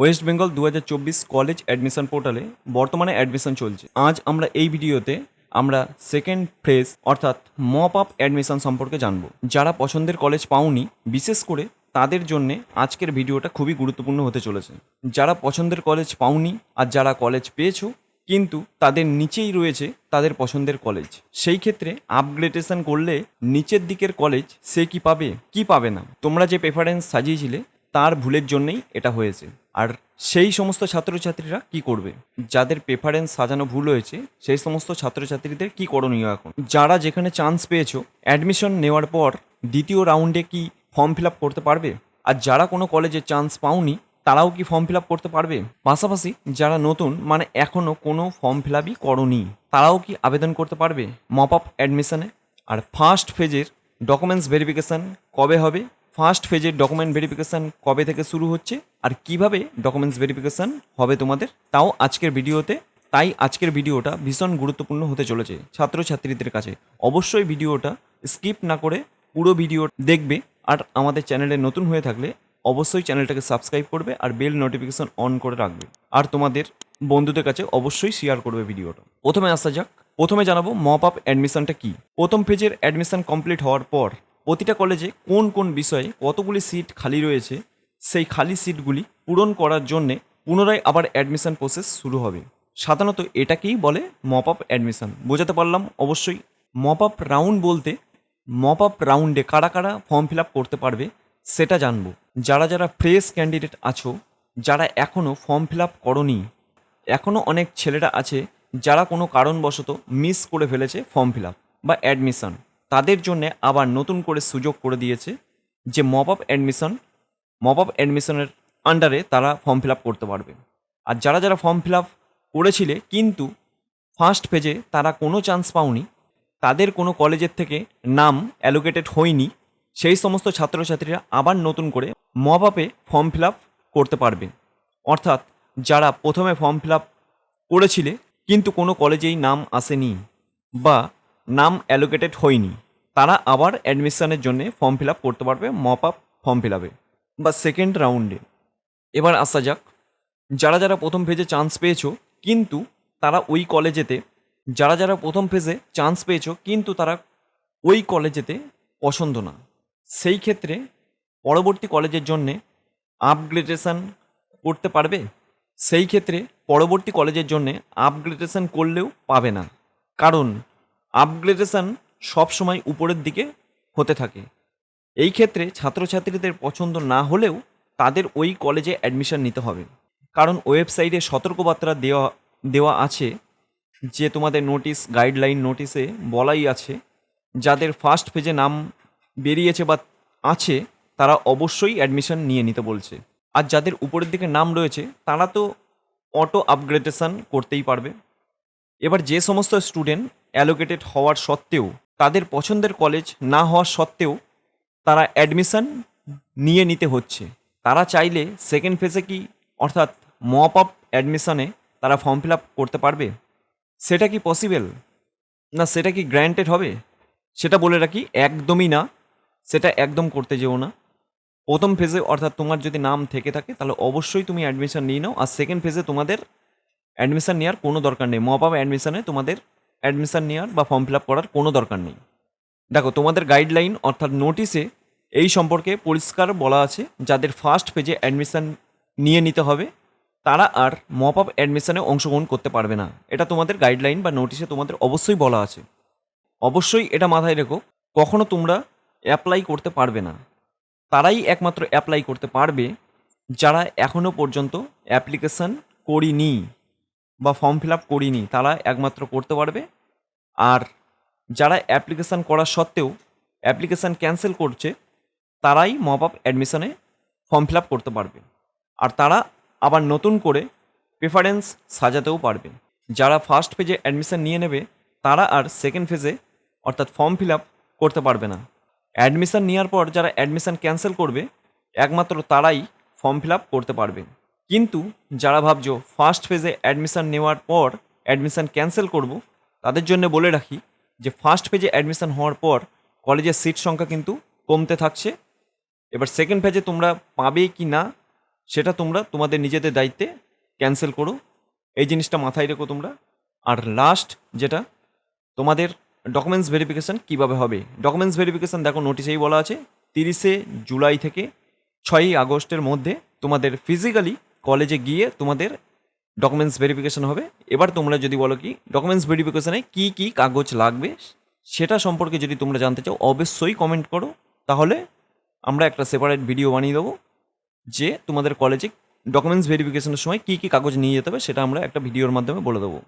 West Bengal 2024 college admission পোর্টালে বর্তমানে admission চলছে। আজ আমরা এই ভিডিওতে আমরা সেকেন্ড ফেজ অর্থাৎ মপ আপ অ্যাডমিশন সম্পর্কে জানব। যারা পছন্দের কলেজ পাওনি, বিশেষ করে তাদের জন্যে আজকের ভিডিওটা খুবই গুরুত্বপূর্ণ হতে চলেছে। যারা পছন্দের কলেজ পাওনি আর যারা কলেজ পেয়েছো কিন্তু তাদের নিচেই রয়েছে তাদের পছন্দের কলেজ, সেই ক্ষেত্রে আপগ্রেডেশন করলে নিচের দিকের কলেজ সে কি পাবে কি পাবে না, তোমরা যে প্রেফারেন্স সাজিয়েছিলে তার ভুলের জন্যই এটা হয়েছে। আর সেই সমস্ত ছাত্রছাত্রীরা কি করবে, যাদের প্রেফারেন্স সাজানো ভুল হয়েছে সেই সমস্ত ছাত্রছাত্রীদের কি করণীয় এখন? যারা যেখানে চান্স পেয়েছো অ্যাডমিশন নেওয়ার পর দ্বিতীয় রাউন্ডে কি ফর্ম ফিল আপ করতে পারবে? আর যারা কোনো কলেজে চান্স পাওনি তারাও কি ফর্ম ফিল আপ করতে পারবে? পাশাপাশি যারা নতুন মানে এখনও কোনো ফর্ম ফিল আপই করনি তারাও কি আবেদন করতে পারবে মপ আপ অ্যাডমিশনে? আর ফার্স্ট ফেজের ডকুমেন্টস ভেরিফিকেশান কবে হবে? ফার্স্ট ফেজের ডকুমেন্ট ভেরিফিকেশান কবে থেকে শুরু হচ্ছে আর কিভাবে ডকুমেন্টস ভেরিফিকেশান হবে তোমাদের, তাও আজকের ভিডিওতে। তাই আজকের ভিডিওটা ভীষণ গুরুত্বপূর্ণ হতে চলেছে ছাত্রছাত্রীদের কাছে। অবশ্যই ভিডিওটা স্কিপ না করে পুরো ভিডিও দেখবে। আর আমাদের চ্যানেলে নতুন হয়ে থাকলে অবশ্যই চ্যানেলটাকে সাবস্ক্রাইব করবে আর বেল নোটিফিকেশন অন করে রাখবে। আর তোমাদের বন্ধুদের কাছে অবশ্যই শেয়ার করবে ভিডিওটা। প্রথমে আসা যাক, প্রথমে জানাবো মপ আপ অ্যাডমিশনটা কী। প্রথম ফেজের অ্যাডমিশন কমপ্লিট হওয়ার পর প্রতিটা কলেজে কোন কোন বিষয়ে কতগুলি সিট খালি রয়েছে সেই খালি সিটগুলি পূরণ করার জন্যে পুনরায় আবার অ্যাডমিশন প্রসেস শুরু হবে। সাধারণত এটাকেই বলে মপ আপ অ্যাডমিশন। বোঝাতে পারলাম অবশ্যই। মপ আপ রাউন্ড বলতে মপ আপ রাউন্ডে কারা কারা ফর্ম ফিল আপ করতে পারবে সেটা জানবো। যারা যারা ফ্রেশ ক্যান্ডিডেট আছো, যারা এখনও ফর্ম ফিল আপ করনি, এখনও অনেক ছেলেরা আছে যারা কোনো কারণবশত মিস করে ফেলেছে ফর্ম ফিল আপ বা অ্যাডমিশন, তাদের জন্যে আবার নতুন করে সুযোগ করে দিয়েছে যে মপ আপ অ্যাডমিশনের আন্ডারে তারা ফর্ম ফিল আপ করতে পারবে। আর যারা যারা ফর্ম ফিল আপ করেছিলে কিন্তু ফার্স্ট পেজে তারা কোনো চান্স পাওনি, তাদের কোনো কলেজের থেকে নাম অ্যালোকেটেড হয়নি, সেই সমস্ত ছাত্রছাত্রীরা আবার নতুন করে মপ আপে ফর্ম ফিল আপ করতে পারবে। অর্থাৎ যারা প্রথমে ফর্ম ফিল আপ করেছিলে কিন্তু কোনো কলেজেই নাম আসেনি বা নাম অ্যালোকেটেড হয়নি, তারা আবার অ্যাডমিশনের জন্য ফর্ম ফিল আপ করতে পারবে মপ আপ ফর্ম ফিল আপে বা সেকেন্ড রাউন্ডে। এবার আসা যাক, যারা যারা প্রথম ফেজে চান্স পেয়েছো কিন্তু তারা ওই কলেজেতে, যারা যারা প্রথম ফেজে চান্স পেয়েছো কিন্তু তারা ওই কলেজেতে পছন্দ না, সেই ক্ষেত্রে পরবর্তী কলেজের জন্যে আপগ্রেডেশন করতে পারবে? সেই ক্ষেত্রে পরবর্তী কলেজের জন্যে আপগ্রেডেশন করলেও পাবে না, কারণ আপগ্রেডেশন সবসময় উপরের দিকে হতে থাকে। এই ক্ষেত্রে ছাত্রছাত্রীদের পছন্দ না হলেও তাদের ওই কলেজে অ্যাডমিশন নিতে হবে, কারণ ওয়েবসাইটে সতর্কবার্তা দেওয়া আছে যে তোমাদের নোটিশ, গাইডলাইন নোটিশে বলাই আছে যাদের ফার্স্ট পেজে নাম বেরিয়েছে বা আছে তারা অবশ্যই অ্যাডমিশন নিয়ে নিতে বলছে। আর যাদের উপরের দিকে নাম রয়েছে তারা তো অটো আপগ্রেডেশন করতেই পারবে। এবার যে সমস্ত স্টুডেন্ট অ্যালোকেটেড হওয়ার সত্ত্বেও, তাদের পছন্দের কলেজ না হওয়ার সত্ত্বেও তারা অ্যাডমিশন নিয়ে নিতে হচ্ছে, তারা চাইলে সেকেন্ড ফেজে কি অর্থাৎ মপ আপ অ্যাডমিশনে তারা ফর্ম ফিল আপ করতে পারবে? সেটা কি পসিবল না, সেটা কি গ্র্যান্টেড হবে? সেটা বলে রাখি, একদমই না, সেটা একদম করতে যেও না। প্রথম ফেজে অর্থাৎ তোমার যদি নাম থেকে থাকে তাহলে অবশ্যই তুমি অ্যাডমিশন নিয়ে নাও। আর সেকেন্ড ফেজে তোমাদের অ্যাডমিশন নেওয়ার কোনো দরকার নেই। মপ আপ অ্যাডমিশনে তোমাদের অ্যাডমিশন নেওয়ার বা ফর্ম ফিল আপ করার কোনো দরকার নেই। দেখো, তোমাদের গাইডলাইন অর্থাৎ নোটিশে এই সম্পর্কে পরিষ্কার বলা আছে, যাদের ফার্স্ট পেজে অ্যাডমিশন নিয়ে নিতে হবে তারা আর মপ আপ অ্যাডমিশনে অংশগ্রহণ করতে পারবে না। এটা তোমাদের গাইডলাইন বা নোটিশে তোমাদের অবশ্যই বলা আছে। অবশ্যই এটা মাথায় রেখো, কখনো তোমরা অ্যাপ্লাই করতে পারবে না। তারাই একমাত্র অ্যাপ্লাই করতে পারবে যারা এখনও পর্যন্ত অ্যাপ্লিকেশান করিনি বা ফর্ম ফিল আপ করিনি, তারা একমাত্র করতে পারবে। আর যারা অ্যাপ্লিকেশান করা সত্ত্বেও অ্যাপ্লিকেশান ক্যান্সেল করছে তারাই মপ আপ অ্যাডমিশনে ফর্ম ফিল আপ করতে পারবে। আর তারা আবার নতুন করে প্রেফারেন্স সাজাতেও পারবে। যারা ফার্স্ট পেজে অ্যাডমিশন নিয়ে নেবে তারা আর সেকেন্ড ফেজে অর্থাৎ ফর্ম ফিল আপ করতে পারবে না। অ্যাডমিশন নেওয়ার পর যারা অ্যাডমিশন ক্যান্সেল করবে একমাত্র তারাই ফর্ম ফিল আপ করতে পারবে। কিন্তু যারা ভাবছো ফার্স্ট ফেজে অ্যাডমিশন নেওয়ার পর অ্যাডমিশন ক্যান্সেল করব, তাদের জন্য বলে রাখি যে ফার্স্ট পেজে অ্যাডমিশন হওয়ার পর কলেজের সিট সংখ্যা কিন্তু কমতে থাকছে। এবার সেকেন্ড পেজে তোমরা পাবে কি না সেটা তোমরা তোমাদের নিজেদের দায়িত্বে ক্যান্সেল করো, এই জিনিসটা মাথায় রেখো তোমরা। আর লাস্ট যেটা, তোমাদের ডকুমেন্টস ভেরিফিকেশান কীভাবে হবে। ডকুমেন্টস ভেরিফিকেশান দেখো নোটিশেই বলা আছে 30শে জুলাই থেকে 6ই আগস্টের মধ্যে তোমাদের ফিজিক্যালি কলেজে গিয়ে তোমাদের ডকুমেন্টস ভেরিফিকেশান হবে। এবার তোমরা যদি বলো কি ডকুমেন্টস ভেরিফিকেশানে কী কী কাগজ লাগবে সেটা সম্পর্কে যদি তোমরা জানতে চাও, অবশ্যই কমেন্ট করো, তাহলে আমরা একটা সেপারেট ভিডিও বানিয়ে দেবো যে তোমাদের কলেজে ডকুমেন্টস ভেরিফিকেশনের সময় কী কী কাগজ নিয়ে যেতে হবে সেটা আমরা একটা ভিডিওর মাধ্যমে বলে দেবো।